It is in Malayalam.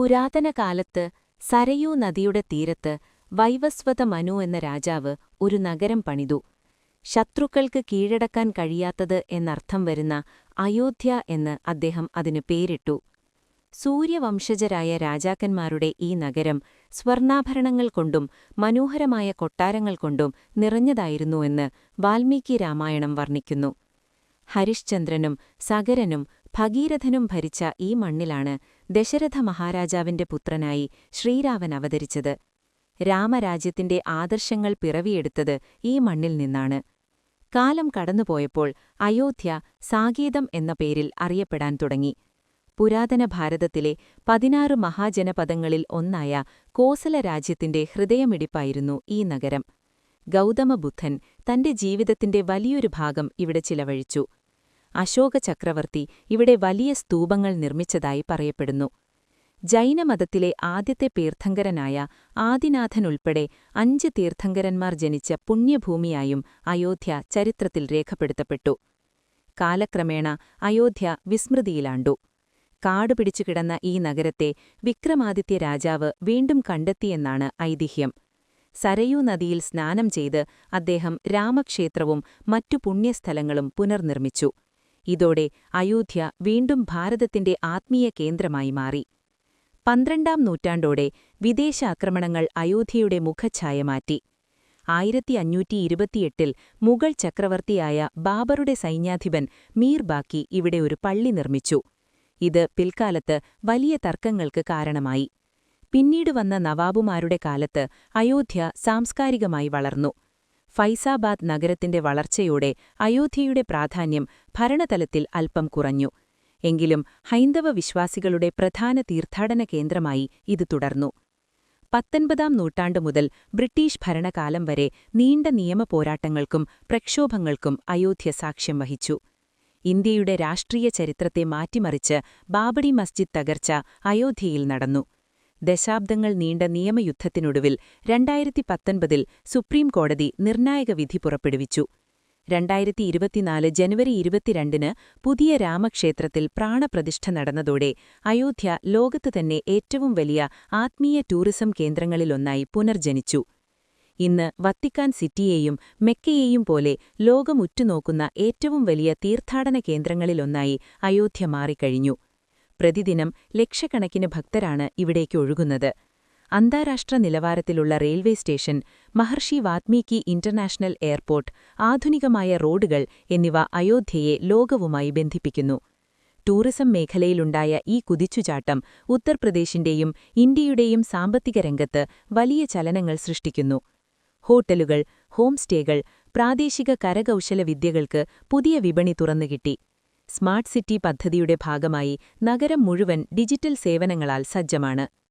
പുരാതനകാലത്ത് സരയൂ നദിയുടെ തീരത്ത് വൈവസ്വത മനു എന്ന രാജാവ് ഒരു നഗരം പണിതു. ശത്രുക്കൾക്ക് കീഴടക്കാൻ കഴിയാത്തത് എന്നർത്ഥം വരുന്ന അയോധ്യ എന്ന് അദ്ദേഹം അതിനു പേരിട്ടു. സൂര്യവംശജരായ രാജാക്കന്മാരുടെ ഈ നഗരം സ്വർണ്ണാഭരണങ്ങൾ കൊണ്ടും മനോഹരമായ കൊട്ടാരങ്ങൾ കൊണ്ടും നിറഞ്ഞതായിരുന്നുവെന്ന് വാൽമീകി രാമായണം വർണ്ണിക്കുന്നു. ഹരിശ്ചന്ദ്രനും സഗരനും ഭഗീരഥനും ഭരിച്ച ഈ മണ്ണിലാണ് ദശരഥ മഹാരാജാവിന്റെ പുത്രനായി ശ്രീരാമൻ അവതരിച്ചത്. രാമരാജ്യത്തിന്റെ ആദർശങ്ങൾ പിറവിയെടുത്തത് ഈ മണ്ണിൽ നിന്നാണ്. കാലം കടന്നുപോയപ്പോൾ അയോധ്യ സാകേതം എന്ന പേരിൽ അറിയപ്പെടാൻ തുടങ്ങി. പുരാതന ഭാരതത്തിലെ 16 മഹാജനപദങ്ങളിൽ ഒന്നായ കോസല രാജ്യത്തിന്റെ ഹൃദയമിടിപ്പായിരുന്നു ഈ നഗരം. ഗൗതമബുദ്ധൻ തന്റെ ജീവിതത്തിന്റെ വലിയൊരു ഭാഗം ഇവിടെ ചിലവഴിച്ചു. അശോക ചക്രവർത്തി ഇവിടെ വലിയ സ്തൂപങ്ങൾ നിർമ്മിച്ചതായി പറയപ്പെടുന്നു. ജൈനമതത്തിലെ ആദ്യത്തെ തീർത്ഥങ്കരനായ ആദിനാഥനുൾപ്പെടെ 5 തീർത്ഥങ്കരന്മാർ ജനിച്ച പുണ്യഭൂമിയായും അയോധ്യ ചരിത്രത്തിൽ രേഖപ്പെടുത്തപ്പെട്ടു. കാലക്രമേണ അയോധ്യ വിസ്മൃതിയിലാണ്ടു. കാടുപിടിച്ചുകിടന്ന ഈ നഗരത്തെ വിക്രമാദിത്യ രാജാവ് വീണ്ടും കണ്ടെത്തിയെന്നാണ് ഐതിഹ്യം. സരയൂ നദിയിൽ സ്നാനം ചെയ്ത് അദ്ദേഹം രാമക്ഷേത്രവും മറ്റു പുണ്യസ്ഥലങ്ങളും പുനർനിർമ്മിച്ചു. ഇതോടെ അയോധ്യ വീണ്ടും ഭാരതത്തിന്റെ ആത്മീയ കേന്ദ്രമായി മാറി. 12ാം നൂറ്റാണ്ടോടെ വിദേശാക്രമണങ്ങൾ അയോധ്യയുടെ മുഖച്ഛായ മാറ്റി. 1528-ൽ മുഗൾ ചക്രവർത്തിയായ ബാബറുടെ സൈന്യാധിപൻ മീർ ബാക്കി ഇവിടെ ഒരു പള്ളി നിർമ്മിച്ചു. ഇത് പിൽക്കാലത്ത് വലിയ തർക്കങ്ങൾക്ക് കാരണമായി. പിന്നീട് വന്ന നവാബുമാരുടെ കാലത്ത് അയോധ്യ സാംസ്കാരികമായി വളർന്നു. ഫൈസാബാദ് നഗരത്തിന്റെ വളർച്ചയോടെ അയോധ്യയുടെ പ്രാധാന്യം ഭരണതലത്തിൽ അല്പം കുറഞ്ഞു. എങ്കിലും ഹൈന്ദവ വിശ്വാസികളുടെ പ്രധാന തീർത്ഥാടന കേന്ദ്രമായി ഇത് തുടർന്നു. 19ാം നൂറ്റാണ്ടു മുതൽ ബ്രിട്ടീഷ് ഭരണകാലം വരെ നീണ്ട നിയമപോരാട്ടങ്ങൾക്കും പ്രക്ഷോഭങ്ങൾക്കും അയോധ്യ സാക്ഷ്യം വഹിച്ചു. ഇന്ത്യയുടെ രാഷ്ട്രീയ ചരിത്രത്തെ മാറ്റിമറിച്ച് ബാബറി മസ്ജിദ് തകർച്ച അയോധ്യയിൽ നടന്നു. ദശാബ്ദങ്ങൾ നീണ്ട നിയമയുദ്ധത്തിനൊടുവിൽ 2019-ൽ സുപ്രീം കോടതി നിർണായക വിധി പുറപ്പെടുവിച്ചു. 2024 ജനുവരി 22-ന് പുതിയ രാമക്ഷേത്രത്തിൽ പ്രാണപ്രതിഷ്ഠ നടന്നതോടെ അയോധ്യ ലോകത്തുതന്നെ ഏറ്റവും വലിയ ആത്മീയ ടൂറിസം കേന്ദ്രങ്ങളിലൊന്നായി പുനർജനിച്ചു. ഇന്ന് വത്തിക്കാൻ സിറ്റിയെയും മെക്കയെയും പോലെ ലോകമുറ്റുനോക്കുന്ന ഏറ്റവും വലിയ തീർത്ഥാടന കേന്ദ്രങ്ങളിലൊന്നായി അയോധ്യ മാറിക്കഴിഞ്ഞു. പ്രതിദിനം ലക്ഷക്കണക്കിന് ഭക്തരാണ് ഇവിടേക്ക് ഒഴുകുന്നത്. അന്താരാഷ്ട്ര നിലവാരത്തിലുള്ള റെയിൽവേ സ്റ്റേഷൻ, മഹർഷി വാത്മീകി ഇന്റർനാഷണൽ എയർപോർട്ട്, ആധുനികമായ റോഡുകൾ എന്നിവ അയോധ്യയെ ലോകവുമായി ബന്ധിപ്പിക്കുന്നു. ടൂറിസം മേഖലയിലുണ്ടായ ഈ കുതിച്ചുചാട്ടം ഉത്തർപ്രദേശിന്റെയും ഇന്ത്യയുടെയും സാമ്പത്തിക രംഗത്ത് വലിയ ചലനങ്ങൾ സൃഷ്ടിക്കുന്നു. ഹോട്ടലുകൾ, ഹോം സ്റ്റേകൾ, പ്രാദേശിക കരകൗശല വിദ്യകൾക്ക് പുതിയ വിപണി തുറന്നുകിട്ടി. സ്മാർട്ട് സിറ്റി പദ്ധതിയുടെ ഭാഗമായി നഗരം മുഴുവൻ ഡിജിറ്റൽ സേവനങ്ങളാൽ സജ്ജമാണ്.